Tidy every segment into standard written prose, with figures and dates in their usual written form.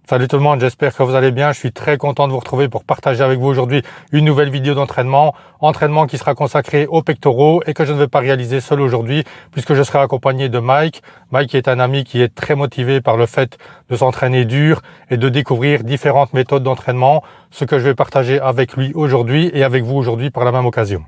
Salut tout le monde, j'espère que vous allez bien. Je suis très content de vous retrouver pour partager avec vous aujourd'hui une nouvelle vidéo d'entraînement. Entraînement qui sera consacré aux pectoraux et que je ne vais pas réaliser seul aujourd'hui puisque je serai accompagné de Mike. Mike est un ami qui est très motivé par le fait de s'entraîner dur et de découvrir différentes méthodes d'entraînement, ce que je vais partager avec lui aujourd'hui et avec vous aujourd'hui par la même occasion.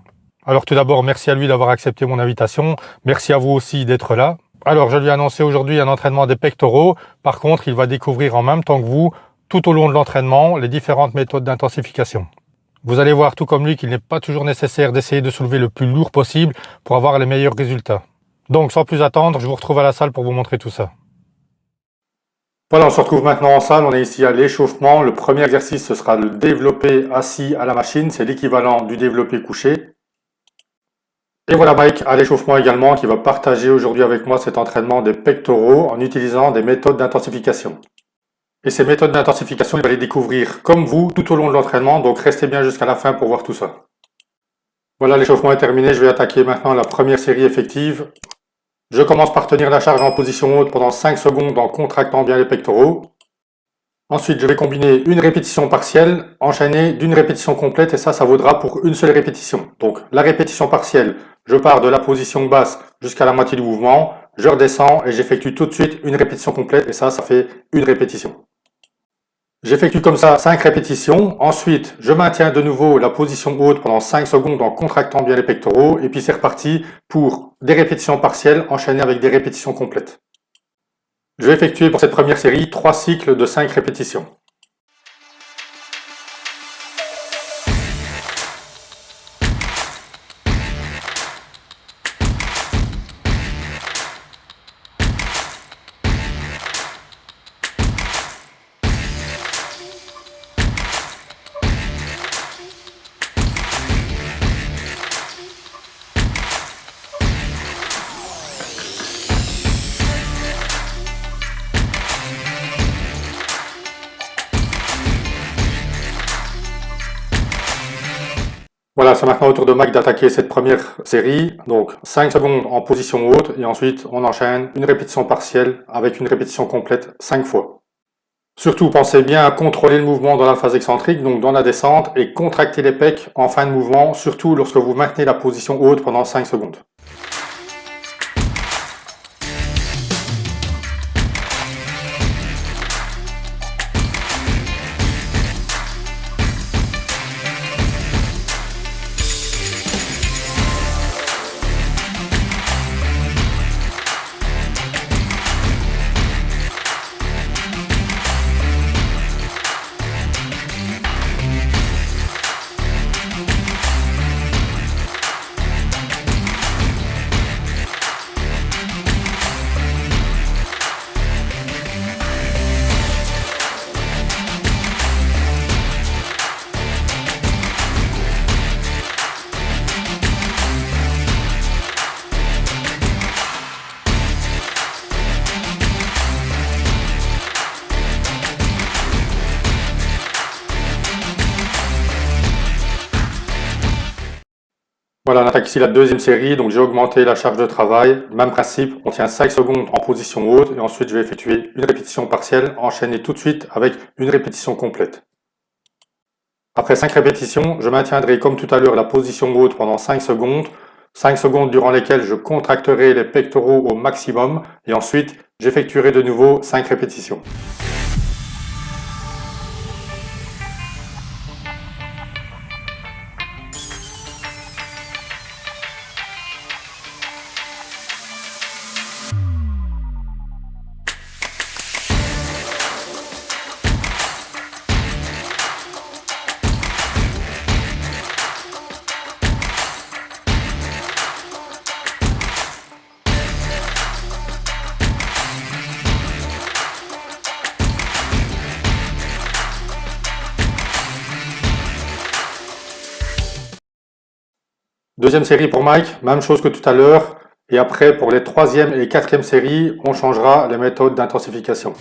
Alors tout d'abord, merci à lui d'avoir accepté mon invitation. Merci à vous aussi d'être là. Alors, je lui ai annoncé aujourd'hui un entraînement des pectoraux. Par contre, il va découvrir en même temps que vous, tout au long de l'entraînement, les différentes méthodes d'intensification. Vous allez voir, tout comme lui, qu'il n'est pas toujours nécessaire d'essayer de soulever le plus lourd possible pour avoir les meilleurs résultats. Donc, sans plus attendre, je vous retrouve à la salle pour vous montrer tout ça. Voilà, on se retrouve maintenant en salle. On est ici à l'échauffement. Le premier exercice, ce sera le développé assis à la machine. C'est l'équivalent du développé couché. Et voilà Mike à l'échauffement également qui va partager aujourd'hui avec moi cet entraînement des pectoraux en utilisant des méthodes d'intensification. Et ces méthodes d'intensification, il va les découvrir comme vous tout au long de l'entraînement, donc restez bien jusqu'à la fin pour voir tout ça. Voilà, l'échauffement est terminé, je vais attaquer maintenant la première série effective. Je commence par tenir la charge en position haute pendant 5 secondes en contractant bien les pectoraux. Ensuite, je vais combiner une répétition partielle enchaînée d'une répétition complète et ça vaudra pour une seule répétition. Donc la répétition partielle, je pars de la position basse jusqu'à la moitié du mouvement, je redescends et j'effectue tout de suite une répétition complète et ça fait une répétition. J'effectue comme ça 5 répétitions. Ensuite, je maintiens de nouveau la position haute pendant 5 secondes en contractant bien les pectoraux et puis c'est reparti pour des répétitions partielles enchaînées avec des répétitions complètes. Je vais effectuer pour cette première série 3 cycles de 5 répétitions. Voilà, c'est maintenant au tour de Mike d'attaquer cette première série. Donc 5 secondes en position haute et ensuite on enchaîne une répétition partielle avec une répétition complète 5 fois. Surtout, pensez bien à contrôler le mouvement dans la phase excentrique, donc dans la descente, et contracter les pecs en fin de mouvement, surtout lorsque vous maintenez la position haute pendant 5 secondes. Voilà, on attaque ici la deuxième série, donc j'ai augmenté la charge de travail. Même principe, on tient 5 secondes en position haute et ensuite je vais effectuer une répétition partielle enchaînée tout de suite avec une répétition complète. Après 5 répétitions, je maintiendrai comme tout à l'heure la position haute pendant 5 secondes. 5 secondes durant lesquelles je contracterai les pectoraux au maximum et ensuite j'effectuerai de nouveau 5 répétitions. Deuxième série pour Mike, même chose que tout à l'heure. Et après, pour les troisième et quatrième séries, on changera les méthodes d'intensification.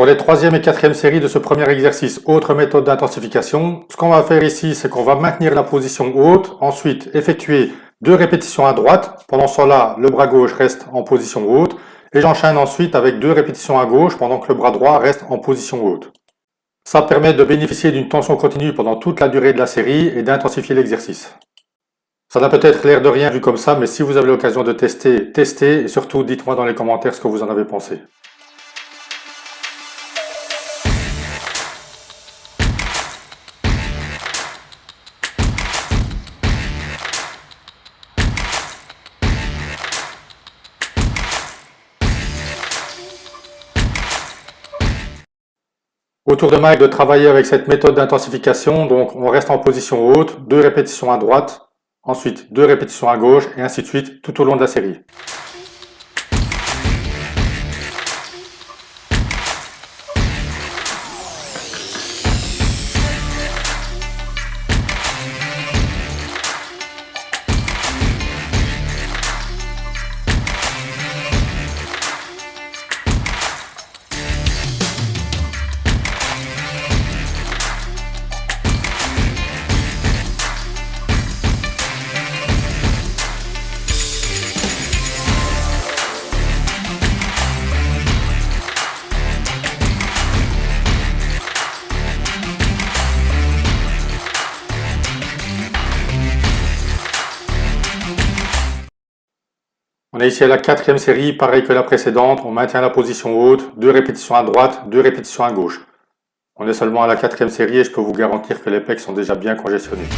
Pour les troisième et quatrième séries de ce premier exercice, autre méthode d'intensification, ce qu'on va faire ici, c'est qu'on va maintenir la position haute, ensuite effectuer 2 répétitions à droite. Pendant cela, le bras gauche reste en position haute et j'enchaîne ensuite avec 2 répétitions à gauche pendant que le bras droit reste en position haute. Ça permet de bénéficier d'une tension continue pendant toute la durée de la série et d'intensifier l'exercice. Ça n'a peut-être l'air de rien vu comme ça, mais si vous avez l'occasion de tester, testez et surtout dites-moi dans les commentaires ce que vous en avez pensé. Autour de Mike de travailler avec cette méthode d'intensification, donc on reste en position haute, 2 répétitions à droite, ensuite 2 répétitions à gauche et ainsi de suite tout au long de la série. On est ici à la quatrième série, pareil que la précédente, on maintient la position haute, 2 répétitions à droite, 2 répétitions à gauche. On est seulement à la quatrième série et je peux vous garantir que les pecs sont déjà bien congestionnés.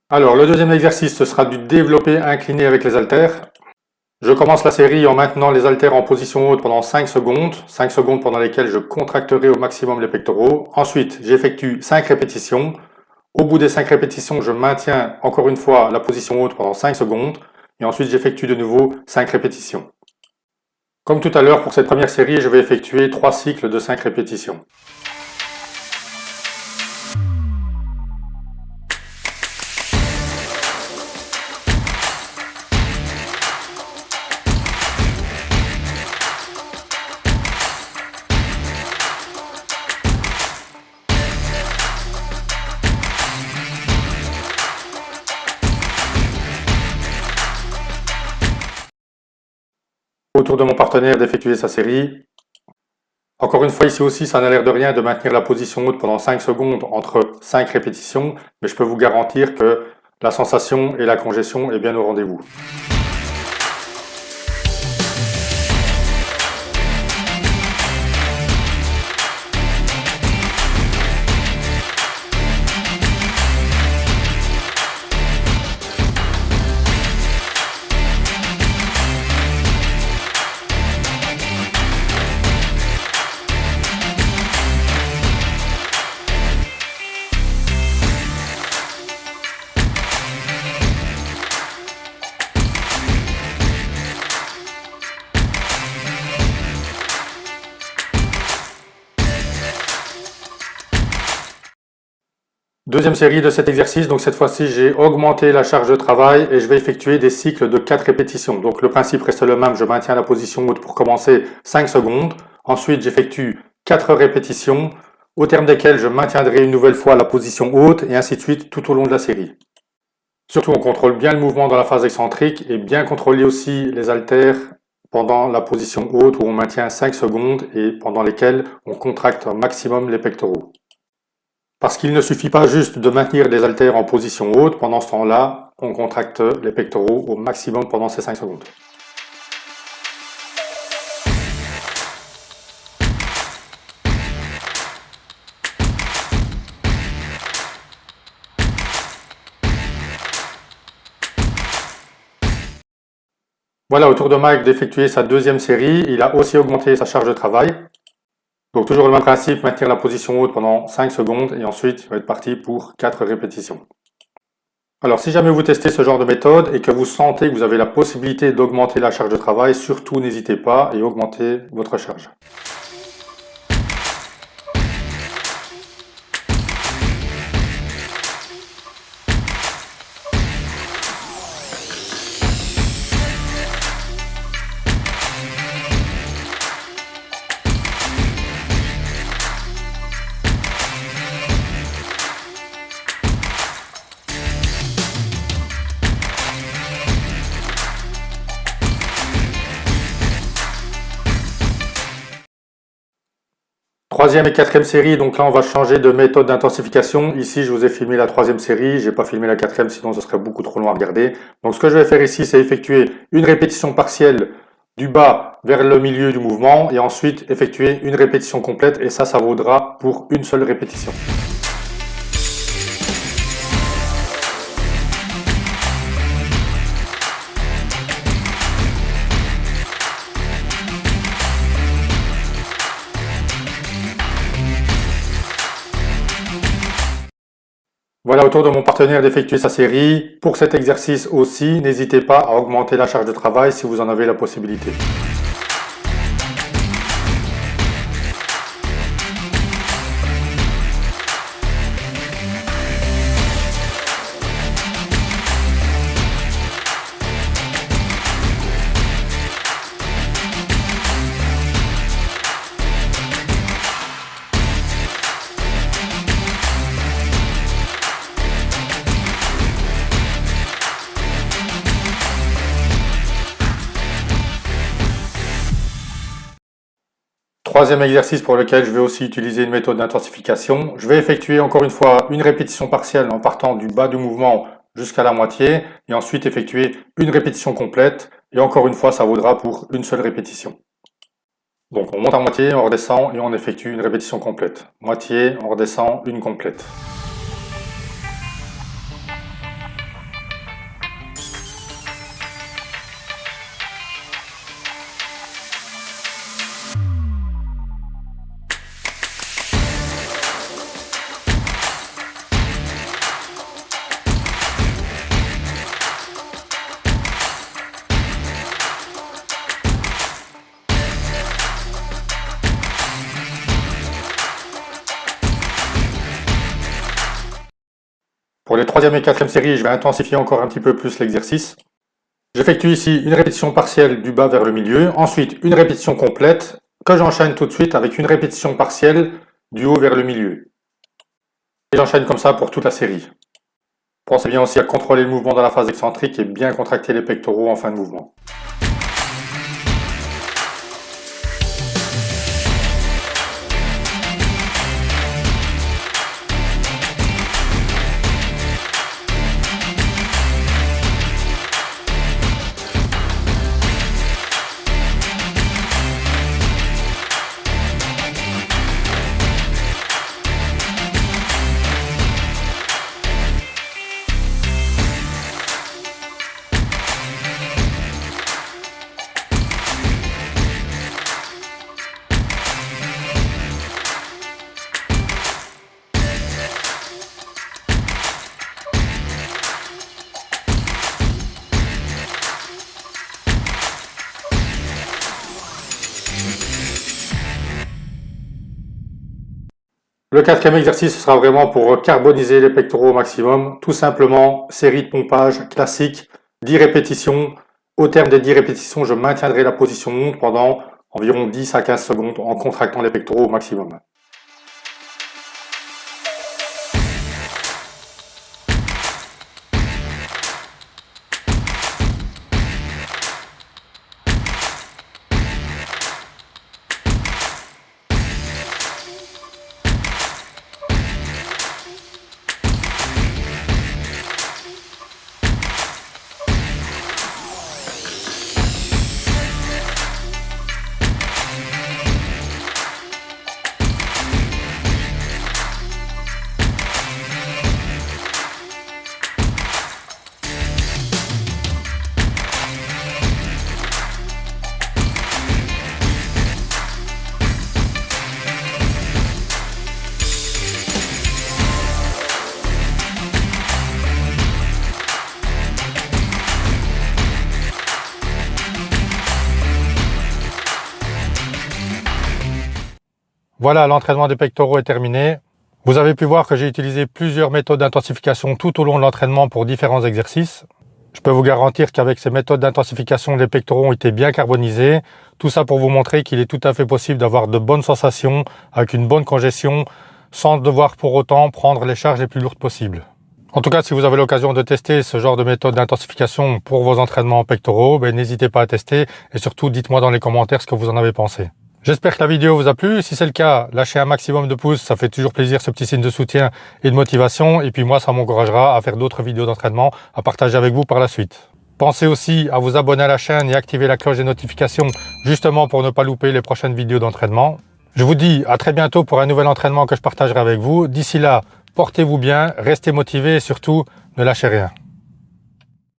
Alors, le deuxième exercice, ce sera du développé incliné avec les haltères. Je commence la série en maintenant les haltères en position haute pendant 5 secondes pendant lesquelles je contracterai au maximum les pectoraux. Ensuite, j'effectue 5 répétitions. Au bout des 5 répétitions, je maintiens encore une fois la position haute pendant 5 secondes. Et ensuite, j'effectue de nouveau 5 répétitions. Comme tout à l'heure, pour cette première série, je vais effectuer 3 cycles de 5 répétitions. Autour de mon partenaire d'effectuer sa série. Encore une fois, ici aussi, ça n'a l'air de rien de maintenir la position haute pendant 5 secondes entre 5 répétitions, mais je peux vous garantir que la sensation et la congestion est bien au rendez-vous. Deuxième série de cet exercice, donc cette fois-ci j'ai augmenté la charge de travail et je vais effectuer des cycles de 4 répétitions. Donc le principe reste le même, je maintiens la position haute pour commencer 5 secondes. Ensuite j'effectue 4 répétitions, au terme desquelles je maintiendrai une nouvelle fois la position haute et ainsi de suite tout au long de la série. Surtout on contrôle bien le mouvement dans la phase excentrique et bien contrôler aussi les haltères pendant la position haute où on maintient 5 secondes et pendant lesquelles on contracte un maximum les pectoraux. Parce qu'il ne suffit pas juste de maintenir des haltères en position haute, pendant ce temps-là, on contracte les pectoraux au maximum pendant ces 5 secondes. Voilà, au tour de Mike d'effectuer sa deuxième série. Il a aussi augmenté sa charge de travail. Donc toujours le même principe, maintenir la position haute pendant 5 secondes et ensuite il va être parti pour 4 répétitions. Alors si jamais vous testez ce genre de méthode et que vous sentez que vous avez la possibilité d'augmenter la charge de travail, surtout n'hésitez pas et augmentez votre charge. Troisième et quatrième série, donc là on va changer de méthode d'intensification. Ici je vous ai filmé la troisième série, j'ai pas filmé la quatrième sinon ce serait beaucoup trop long à regarder. Donc ce que je vais faire ici c'est effectuer une répétition partielle du bas vers le milieu du mouvement et ensuite effectuer une répétition complète et ça vaudra pour une seule répétition. Voilà, au tour de mon partenaire d'effectuer sa série. Pour cet exercice aussi, n'hésitez pas à augmenter la charge de travail si vous en avez la possibilité. Troisième exercice pour lequel je vais aussi utiliser une méthode d'intensification. Je vais effectuer encore une fois une répétition partielle en partant du bas du mouvement jusqu'à la moitié et ensuite effectuer une répétition complète et encore une fois ça vaudra pour une seule répétition. Donc on monte à moitié, on redescend et on effectue une répétition complète. Moitié, on redescend, une complète. Pour les troisième et quatrième séries, je vais intensifier encore un petit peu plus l'exercice. J'effectue ici une répétition partielle du bas vers le milieu, ensuite une répétition complète que j'enchaîne tout de suite avec une répétition partielle du haut vers le milieu. Et j'enchaîne comme ça pour toute la série. Pensez bien aussi à contrôler le mouvement dans la phase excentrique et bien contracter les pectoraux en fin de mouvement. Le quatrième exercice sera vraiment pour carboniser les pectoraux au maximum. Tout simplement, série de pompage classique, 10 répétitions. Au terme des 10 répétitions, je maintiendrai la position haute pendant environ 10 à 15 secondes en contractant les pectoraux au maximum. Voilà, l'entraînement des pectoraux est terminé. Vous avez pu voir que j'ai utilisé plusieurs méthodes d'intensification tout au long de l'entraînement pour différents exercices. Je peux vous garantir qu'avec ces méthodes d'intensification, les pectoraux ont été bien carbonisés. Tout ça pour vous montrer qu'il est tout à fait possible d'avoir de bonnes sensations avec une bonne congestion sans devoir pour autant prendre les charges les plus lourdes possibles. En tout cas, si vous avez l'occasion de tester ce genre de méthode d'intensification pour vos entraînements pectoraux, n'hésitez pas à tester et surtout dites-moi dans les commentaires ce que vous en avez pensé. J'espère que la vidéo vous a plu. Si c'est le cas, lâchez un maximum de pouces, ça fait toujours plaisir ce petit signe de soutien et de motivation. Et puis moi, ça m'encouragera à faire d'autres vidéos d'entraînement à partager avec vous par la suite. Pensez aussi à vous abonner à la chaîne et activer la cloche des notifications justement pour ne pas louper les prochaines vidéos d'entraînement. Je vous dis à très bientôt pour un nouvel entraînement que je partagerai avec vous. D'ici là, portez-vous bien, restez motivés et surtout, ne lâchez rien.